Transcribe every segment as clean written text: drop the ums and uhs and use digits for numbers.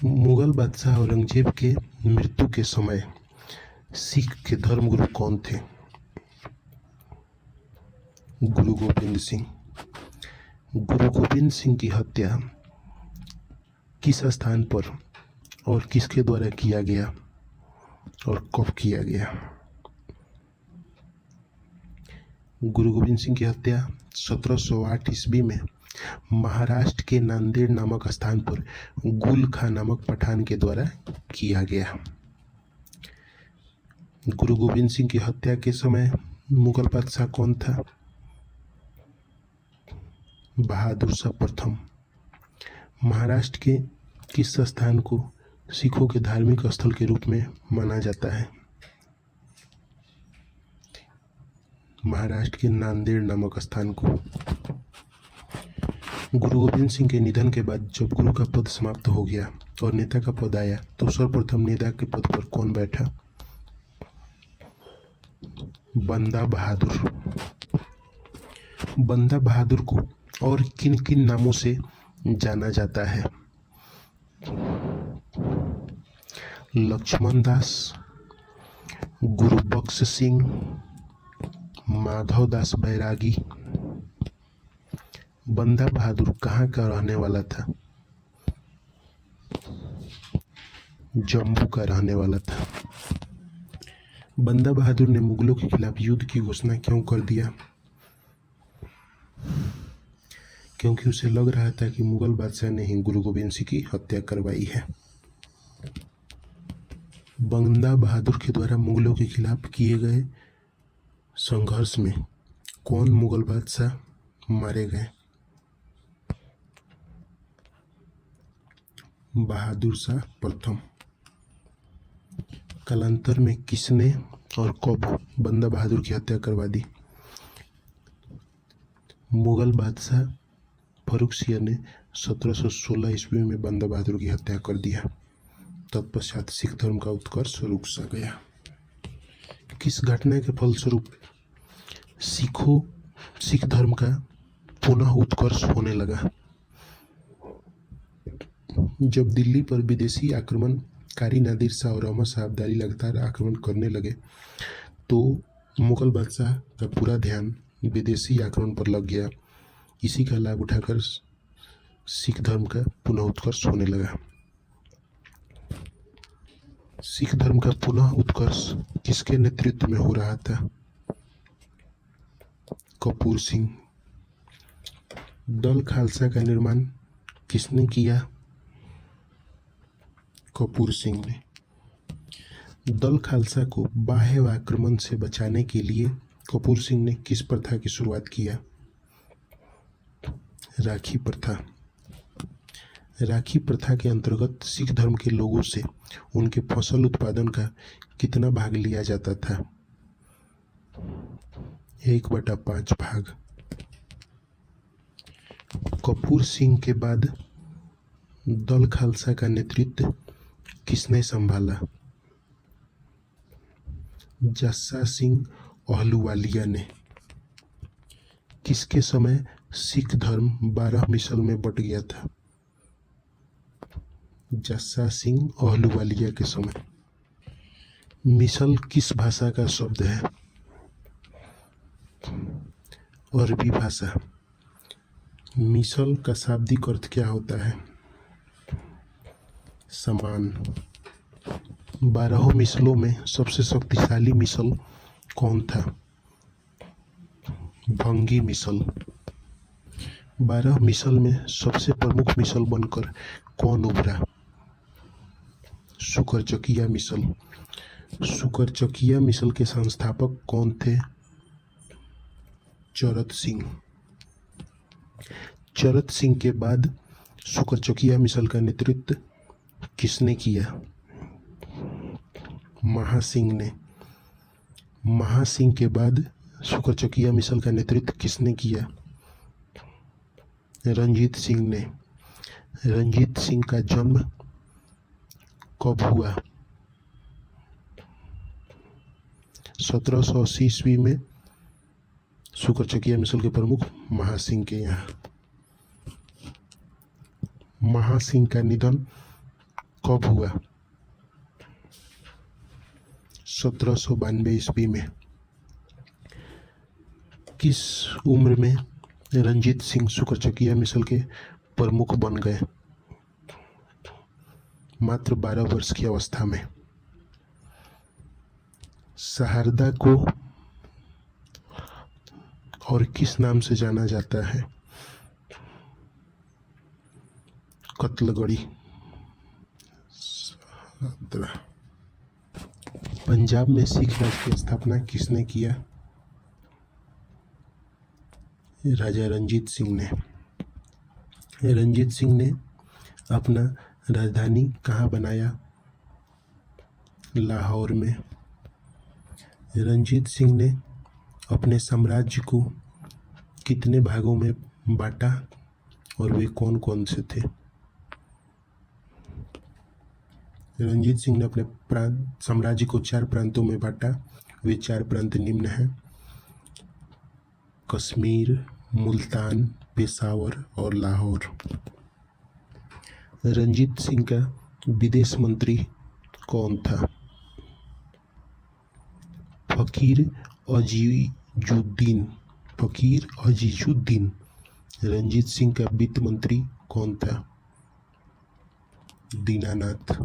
मुगल बादशाह औरंगजेब के मृत्यु के समय सिख के धर्मगुरु कौन थे? गुरु गोविंद सिंह। गुरु गोविंद सिंह की हत्या किस स्थान पर और किसके द्वारा किया गया और कब किया गया? गुरु गोविंद सिंह की हत्या 1708 ईस्वी में महाराष्ट्र के नांदेड़ नामक स्थान पर गुल खां नामक पठान के द्वारा किया गया। गुरु गोविंद सिंह की हत्या के समय मुगल बादशाह कौन था? बहादुर शाह प्रथम। महाराष्ट्र के किस स्थान को सिखों के धार्मिक स्थल के रूप में माना जाता है? महाराष्ट्र के नांदेड़ नामक स्थान को। गुरु गोविंद सिंह के निधन के बाद जब गुरु का पद समाप्त हो गया और नेता का पद आया तो सर्वप्रथम नेता के पद पर कौन बैठा? बंदा बहादुर। बंदा बहादुर को और किन किन नामों से जाना जाता है? लक्ष्मण दास, गुरुबख्श सिंह, माधव दास बैरागी। बंदा बहादुर कहाँ का रहने वाला था? जम्मू का रहने वाला था। बंदा बहादुर ने मुगलों के खिलाफ युद्ध की घोषणा क्यों कर दिया? क्योंकि उसे लग रहा था कि मुगल बादशाह ने ही गुरु गोविंद सिंह की हत्या करवाई है। बंदा बहादुर के द्वारा मुगलों के खिलाफ किए गए संघर्ष में कौन मुगल बादशाह मारे गए? बहादुर शाह प्रथम। कालांतर में किसने और कब बंदा बहादुर की हत्या करवा दी? मुगल बादशाह फर्रुखसिंह ने 1716 ईस्वी में बंदा बहादुर की हत्या कर दिया। तत्पश्चात सिख धर्म का उत्कर्ष रुक सा गया। किस घटना के फलस्वरूप सिख धर्म का पुनः उत्कर्ष होने लगा? जब दिल्ली पर विदेशी आक्रमणकारी नादिर शाह और अहमद शाह अब्दाली लगातार आक्रमण करने लगे तो मुगल बादशाह का पूरा ध्यान विदेशी आक्रमण पर लग गया। इसी का लाभ उठाकर सिख धर्म का पुनः उत्कर्ष होने लगा। सिख धर्म का पुनः उत्कर्ष किसके नेतृत्व में हो रहा था? कपूर सिंह। दल खालसा का निर्माण किसने किया? कपूर सिंह ने। दल खालसा को बाह्य आक्रमण से बचाने के लिए कपूर सिंह ने किस प्रथा की शुरुआत किया? राखी प्रथा। राखी प्रथा के अंतर्गत सिख धर्म के लोगों से उनके फसल उत्पादन का कितना भाग लिया जाता था? 1/5 भाग। कपूर सिंह के बाद दल खालसा का नेतृत्व किसने संभाला? जस्सा सिंह अहलूवालिया ने। किसके समय सिख धर्म 12 मिसल में बट गया था? जस्सा सिंह अहलूवालिया के समय। मिसल किस भाषा का शब्द है? अरबी भाषा। मिसल का शाब्दिक अर्थ क्या होता है? समान। 12 मिसलों में सबसे शक्तिशाली मिसल कौन था? भंगी मिसल। 12 मिसल में सबसे प्रमुख मिसल बनकर कौन उभरा? शुकरचकिया मिसल। शुकरचकिया मिसल के संस्थापक कौन थे? चरत सिंह। चरत सिंह के बाद शुकरचकिया मिसल का नेतृत्व किसने किया? महासिंह ने। महासिंह के बाद शुकरचकिया मिसल का नेतृत्व किसने किया? रंजीत सिंह ने। रंजीत सिंह का जन्म कब हुआ? 1780 ईस्वी में शुकरचकिया मिसल के प्रमुख महासिंह के यहाँ। महासिंह का निधन कब हुआ? 1792 ईस्वी में। किस उम्र में रंजीत सिंह शुक्रचकिया मिसल के प्रमुख बन गए? मात्र 12 वर्ष की अवस्था में। शारदा को और किस नाम से जाना जाता है? कत्लगढ़ी। पंजाब में सिख राज की स्थापना किसने किया? राजा रंजीत सिंह ने। रंजीत सिंह ने अपना राजधानी कहाँ बनाया? लाहौर में। रंजीत सिंह ने अपने साम्राज्य को कितने भागों में बांटा और वे कौन कौन से थे? रंजीत सिंह ने अपने साम्राज्य को 4 प्रांतों में बांटा। वे 4 प्रांत निम्न हैं: कश्मीर, मुल्तान, पेशावर और लाहौर। रंजीत सिंह का विदेश मंत्री कौन था? फकीर अजीजुद्दीन। फकीर अजीजुद्दीन। रंजीत सिंह का वित्त मंत्री कौन था? दीनानाथ।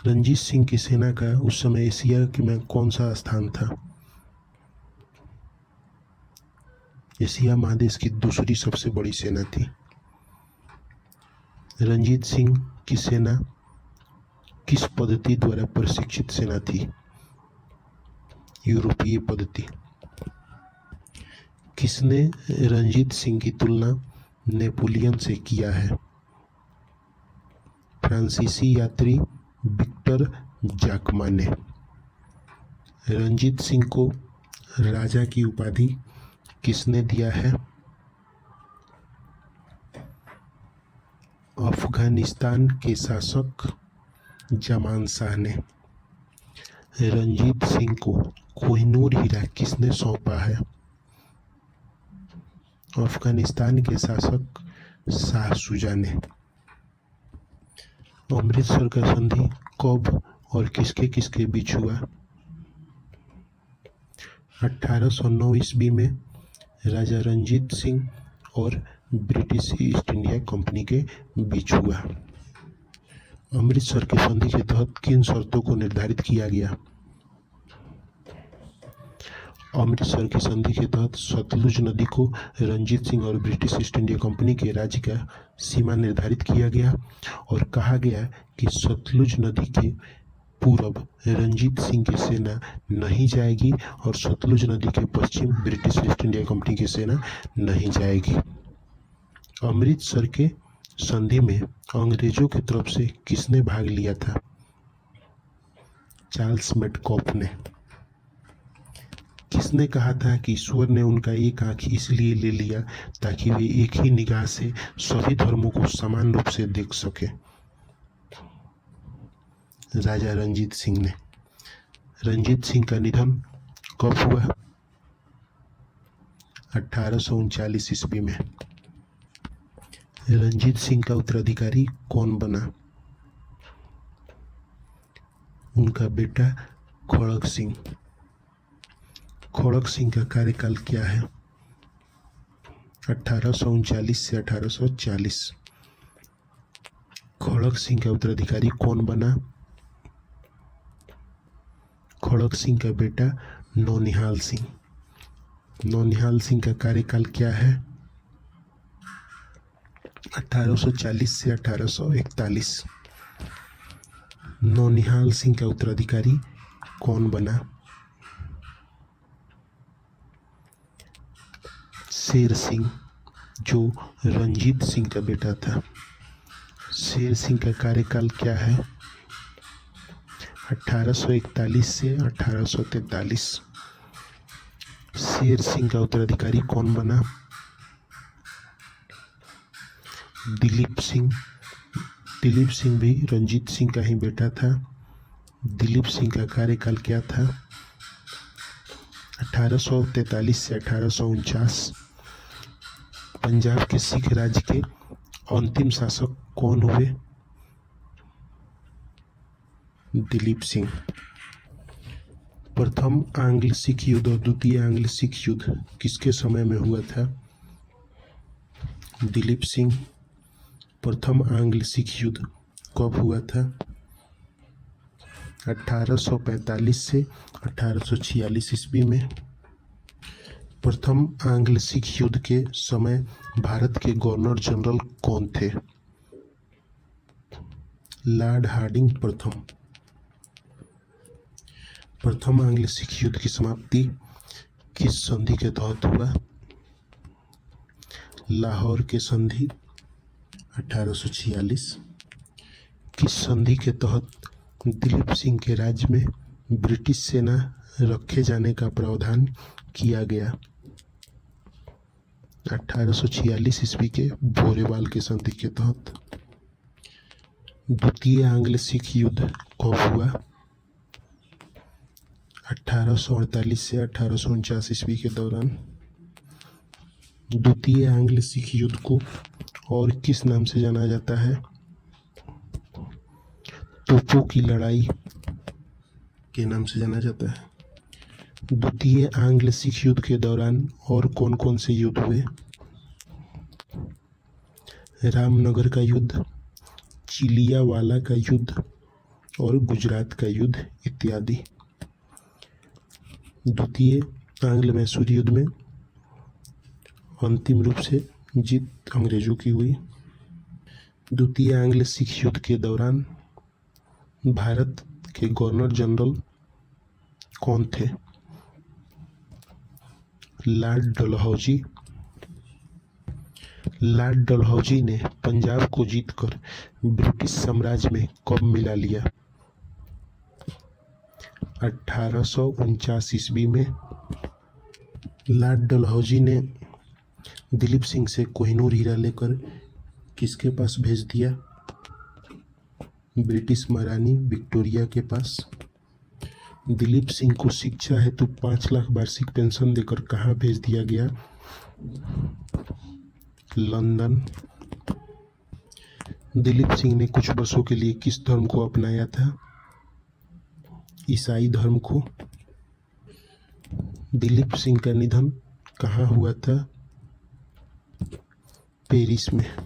रंजीत सिंह की सेना का उस समय एशिया में कौन सा स्थान था? एशिया महादेश की दूसरी सबसे बड़ी सेना थी। रंजीत सिंह की सेना किस पद्धति द्वारा प्रशिक्षित सेना थी? यूरोपीय पद्धति। किसने रंजीत सिंह की तुलना नेपोलियन से किया है? फ्रांसीसी यात्री विक्टर जाकमा ने। रंजीत सिंह को राजा की उपाधि किसने दिया है? अफगानिस्तान के शासक जमान शाह ने। रंजीत सिंह को कोहिनूर हीरा किसने सौंपा है? अफगानिस्तान के शासक शाह शुजा ने। अमृतसर का संधि कब और किसके किसके बीच हुआ? 1809 ईस्वी में राजा रंजीत सिंह और ब्रिटिश ईस्ट इंडिया कंपनी के बीच हुआ। अमृतसर की संधि के तहत किन शर्तों को निर्धारित किया गया? अमृतसर की संधि के तहत सतलुज नदी को रंजीत सिंह और ब्रिटिश ईस्ट इंडिया कंपनी के राज्य का सीमा निर्धारित किया गया और कहा गया कि सतलुज नदी के पूरब रंजीत सिंह की सेना नहीं जाएगी और सतलुज नदी के पश्चिम ब्रिटिश ईस्ट इंडिया कंपनी की सेना नहीं जाएगी। अमृतसर के संधि में अंग्रेजों की तरफ से किसने भाग लिया था? चार्ल्स मेडकॉफ ने। किसने कहा था कि ईश्वर ने उनका एक आंख इसलिए ले लिया ताकि वे एक ही निगाह से सभी धर्मों को समान रूप से देख सके? राजा रंजीत सिंह ने। रंजीत सिंह का निधन कब हुआ? 1839 ईस्वी में। रंजीत सिंह का उत्तराधिकारी कौन बना? उनका बेटा खड़क सिंह। खड़क सिंह का कार्यकाल क्या है? 1839 से 1840। खड़क सिंह का उत्तराधिकारी कौन बना? खड़क सिंह का बेटा नौनिहाल सिंह। नौनिहाल सिंह का कार्यकाल क्या है? 1840 से 1841। नौनिहाल सिंह का उत्तराधिकारी कौन बना? शेर सिंह, जो रंजीत सिंह का बेटा था। शेर सिंह का कार्यकाल क्या है? 1841 से 1843। शेर सिंह का उत्तराधिकारी कौन बना? दिलीप सिंह। दिलीप सिंह भी रंजीत सिंह का ही बेटा था। दिलीप सिंह का कार्यकाल क्या था? 1843 से 1849। पंजाब के सिख राज्य के अंतिम शासक कौन हुए? दिलीप सिंह। प्रथम आंग्ल सिख युद्ध और द्वितीय आंग्ल सिख युद्ध किसके समय में हुआ था? दिलीप सिंह। प्रथम आंग्ल सिख युद्ध कब हुआ था? 1845 से 1846 ईस्वी में। प्रथम आंग्ल सिख युद्ध के समय भारत के गवर्नर जनरल कौन थे? लॉर्ड हार्डिंग प्रथम। प्रथम आंग्ल सिख युद्ध की समाप्ति किस संधि के तहत हुआ? लाहौर के संधि 1846। किस संधि के तहत दिलीप सिंह के राज्य में ब्रिटिश सेना रखे जाने का प्रावधान किया गया? 1846 ईस्वी के बोरेवाल के संधि के तहत। द्वितीय आंग्ल सिख युद्ध कब हुआ? 1848 से 1849 ईस्वी के दौरान। द्वितीय आंग्ल सिख युद्ध को और किस नाम से जाना जाता है? तोपों की लड़ाई के नाम से जाना जाता है। द्वितीय आंग्ल सिख युद्ध के दौरान और कौन कौन से युद्ध हुए? रामनगर का युद्ध, चिलियावाला का युद्ध और गुजरात का युद्ध इत्यादि। द्वितीय आंग्ल मैसूर युद्ध में अंतिम रूप से जीत अंग्रेजों की हुई। द्वितीय आंग्ल सिख युद्ध के दौरान भारत के गवर्नर जनरल कौन थे? लॉर्ड डलहौजी। लॉर्ड डलहौजी ने पंजाब को जीतकर ब्रिटिश साम्राज्य में कब मिला लिया? 1849 ईस्वी में। लॉर्ड डलहौजी ने दिलीप सिंह से कोहिनूर हीरा लेकर किसके पास भेज दिया? ब्रिटिश महारानी विक्टोरिया के पास। दिलीप सिंह को शिक्षा हेतु 5 लाख वार्षिक पेंशन देकर कहाँ भेज दिया गया? लंदन। दिलीप सिंह ने कुछ वर्षों के लिए किस धर्म को अपनाया था? ईसाई धर्म को। दिलीप सिंह का निधन कहाँ हुआ था? पेरिस में।